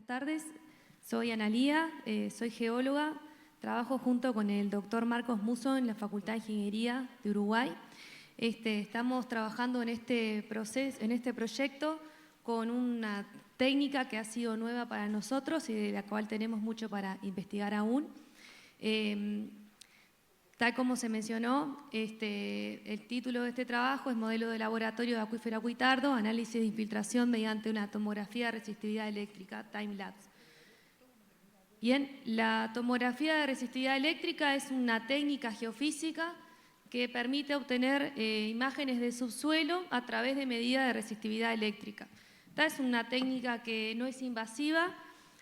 Buenas tardes, soy Analía, soy geóloga, trabajo junto con el doctor Marcos Musso en la Facultad de Ingeniería de Uruguay. Estamos trabajando en este proyecto con una técnica que ha sido nueva para nosotros y de la cual tenemos mucho para investigar aún. Tal como se mencionó, el título de este trabajo es Modelo de Laboratorio de Acuífero Aguitardo, Análisis de Infiltración mediante una tomografía de resistividad eléctrica, time-lapse. Bien, la tomografía de resistividad eléctrica es una técnica geofísica que permite obtener imágenes de subsuelo a través de medidas de resistividad eléctrica. Esta es una técnica que no es invasiva,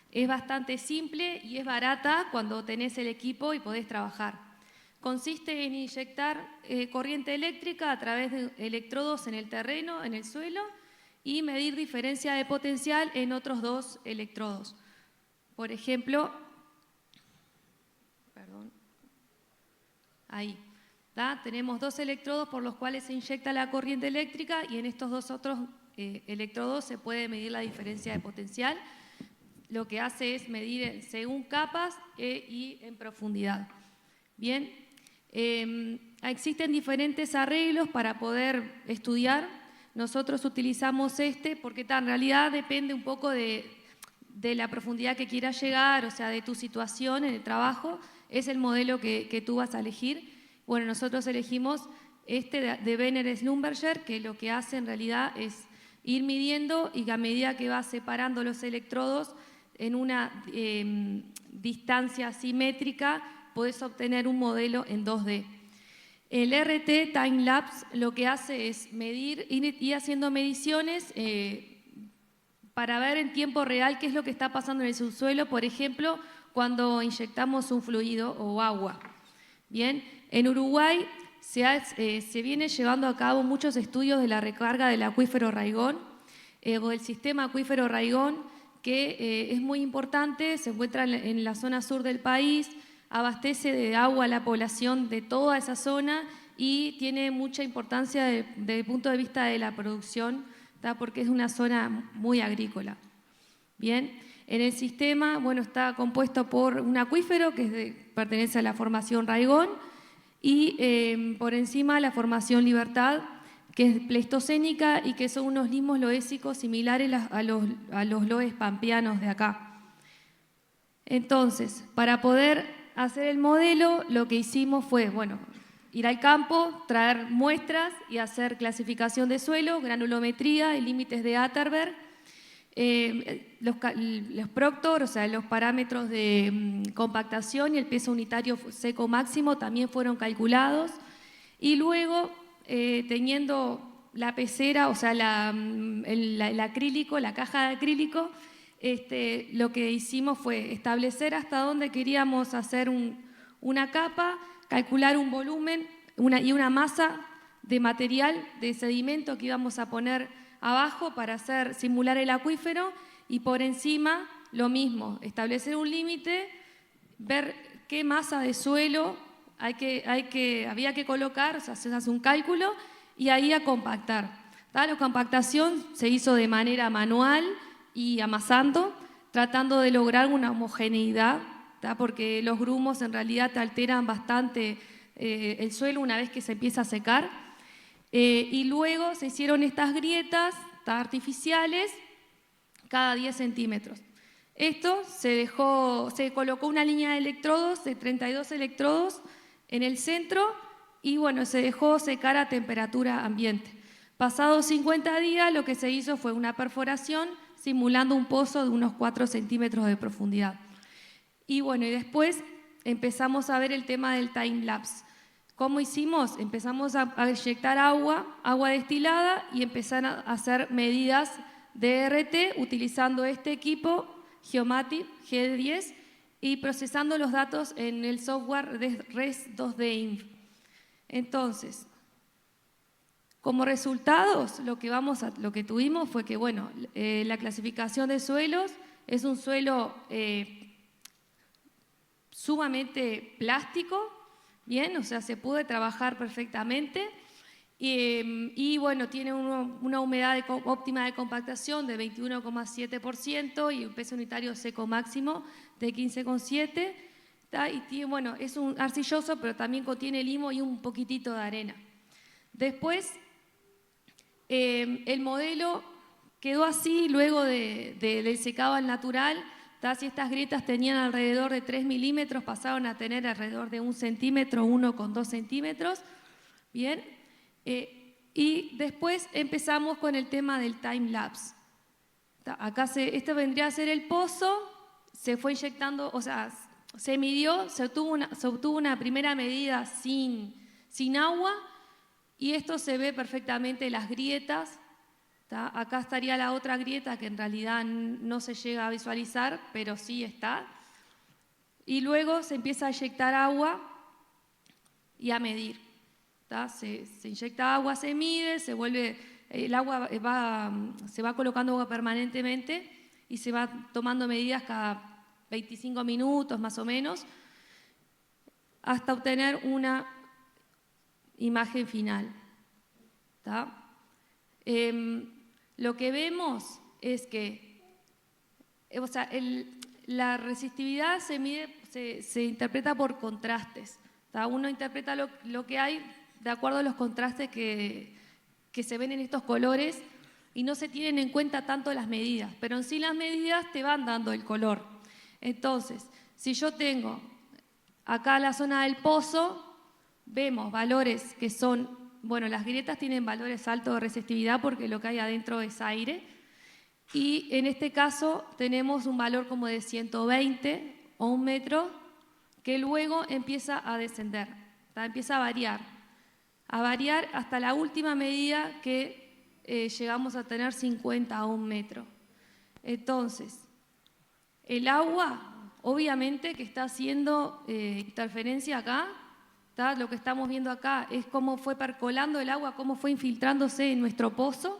es bastante simple y es barata cuando tenés el equipo y podés trabajar. Consiste en inyectar corriente eléctrica a través de electrodos en el terreno, en el suelo, y medir diferencia de potencial en otros dos electrodos. Por ejemplo, ahí, tenemos dos electrodos por los cuales se inyecta la corriente eléctrica y en estos dos otros electrodos se puede medir la diferencia de potencial. Lo que hace es medir según capas y en profundidad. Bien. Existen diferentes arreglos para poder estudiar. Nosotros utilizamos porque en realidad depende un poco de la profundidad que quieras llegar, o sea, de tu situación en el trabajo, es el modelo que tú vas a elegir. Bueno, nosotros elegimos de Benner-Schlumberger, que lo que hace en realidad es ir midiendo y a medida que va separando los electrodos en una distancia simétrica, podés obtener un modelo en 2D. El RT Time-Lapse lo que hace es medir y haciendo mediciones para ver en tiempo real qué es lo que está pasando en el subsuelo, por ejemplo, cuando inyectamos un fluido o agua. Bien, en Uruguay se viene llevando a cabo muchos estudios de la recarga del acuífero Raigón o del sistema acuífero Raigón, que es muy importante, se encuentra en la zona sur del país, abastece de agua a la población de toda esa zona y tiene mucha importancia desde el punto de vista de la producción, porque es una zona muy agrícola. Bien, en el sistema, bueno, está compuesto por un acuífero que pertenece a la formación Raigón y por encima la formación Libertad, que es pleistocénica y que son unos limos loésicos similares a los loes pampeanos de acá. Entonces, para poder hacer el modelo, lo que hicimos fue, ir al campo, traer muestras y hacer clasificación de suelo, granulometría y límites de Atterberg. Los Proctor, o sea, los parámetros de compactación y el peso unitario seco máximo también fueron calculados. Y luego, teniendo la pecera, o sea, el acrílico, la caja de acrílico, lo que hicimos fue establecer hasta dónde queríamos hacer una capa, calcular un volumen y una masa de material, de sedimento que íbamos a poner abajo para simular el acuífero y por encima lo mismo, establecer un límite, ver qué masa de suelo había que colocar, o sea, se hace un cálculo y ahí a compactar. La compactación se hizo de manera manual y amasando, tratando de lograr una homogeneidad, porque los grumos en realidad te alteran bastante el suelo una vez que se empieza a secar. Y luego se hicieron estas grietas artificiales cada 10 centímetros. Esto se colocó una línea de electrodos, de 32 electrodos en el centro y se dejó secar a temperatura ambiente. Pasados 50 días lo que se hizo fue una perforación simulando un pozo de unos 4 centímetros de profundidad. Y después empezamos a ver el tema del time-lapse. ¿Cómo hicimos? Empezamos a inyectar agua destilada y empezar a hacer medidas de RT utilizando este equipo Geomatic G10 y procesando los datos en el software de Res2D-Inf. Entonces, como resultados, lo que tuvimos fue que, la clasificación de suelos es un suelo sumamente plástico, bien, o sea, se puede trabajar perfectamente Y bueno, tiene una humedad óptima de compactación de 21,7% y un peso unitario seco máximo de 15,7%. Y tiene, bueno, es un arcilloso, pero también contiene limo y un poquitito de arena. Después, el modelo quedó así luego del secado al natural. Si estas grietas tenían alrededor de 3 milímetros, pasaron a tener alrededor de 1 centímetro, 1,2 centímetros. Bien. Y después empezamos con el tema del time lapse. Acá este vendría a ser el pozo, se fue inyectando, o sea, se midió, se obtuvo una primera medida sin agua y esto se ve perfectamente las grietas. Acá estaría la otra grieta que en realidad no se llega a visualizar, pero sí está. Y luego se empieza a inyectar agua y a medir. Se inyecta agua, se mide, se vuelve, el agua se va colocando agua permanentemente y se va tomando medidas cada 25 minutos más o menos hasta obtener una imagen final. Lo que vemos es que o sea, la resistividad se mide, se interpreta por contrastes. Uno interpreta lo que hay de acuerdo a los contrastes que se ven en estos colores y no se tienen en cuenta tanto las medidas, pero en sí las medidas te van dando el color. Entonces, si yo tengo acá la zona del pozo, vemos valores que son, bueno, las grietas tienen valores altos de resistividad porque lo que hay adentro es aire, y en este caso tenemos un valor como de 120 o 1 metro que luego empieza a descender, empieza a variar hasta la última medida que llegamos a tener 50 o 1 metro. Entonces, el agua, obviamente que está haciendo interferencia acá, lo que estamos viendo acá es cómo fue percolando el agua, cómo fue infiltrándose en nuestro pozo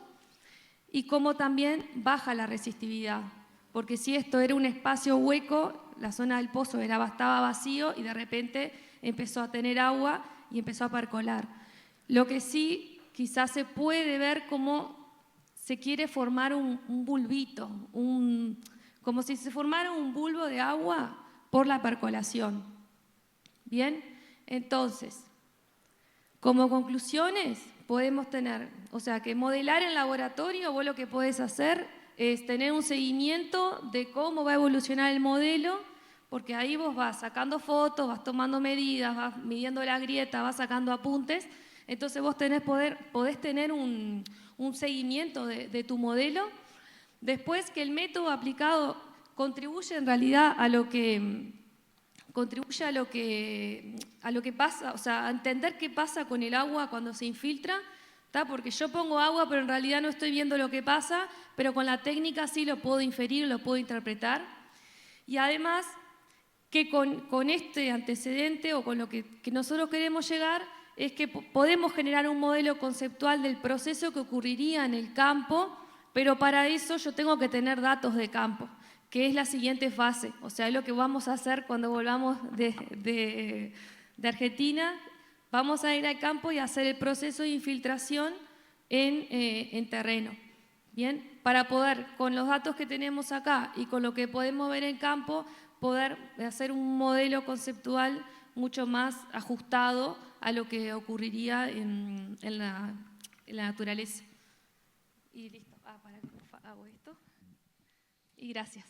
y cómo también baja la resistividad, porque si esto era un espacio hueco, la zona del pozo estaba vacío y de repente empezó a tener agua y empezó a percolar. Lo que sí quizás se puede ver como se quiere formar un bulbito, como si se formara un bulbo de agua por la percolación. Bien, entonces, como conclusiones podemos tener, o sea, que modelar en laboratorio, vos lo que podés hacer es tener un seguimiento de cómo va a evolucionar el modelo, porque ahí vos vas sacando fotos, vas tomando medidas, vas midiendo la grieta, vas sacando apuntes. Entonces vos podés tener un seguimiento de tu modelo. Después que el método aplicado contribuye en realidad a lo que pasa, o sea, a entender qué pasa con el agua cuando se infiltra, porque yo pongo agua pero en realidad no estoy viendo lo que pasa, pero con la técnica sí lo puedo inferir, lo puedo interpretar. Y además que con este antecedente o con lo que nosotros queremos llegar es que podemos generar un modelo conceptual del proceso que ocurriría en el campo, pero para eso yo tengo que tener datos de campo, que es la siguiente fase, o sea, es lo que vamos a hacer cuando volvamos de Argentina. Vamos a ir al campo y hacer el proceso de infiltración en terreno. Bien, para poder, con los datos que tenemos acá y con lo que podemos ver en campo, poder hacer un modelo conceptual mucho más ajustado a lo que ocurriría en la naturaleza. Y listo, hago esto. Y gracias.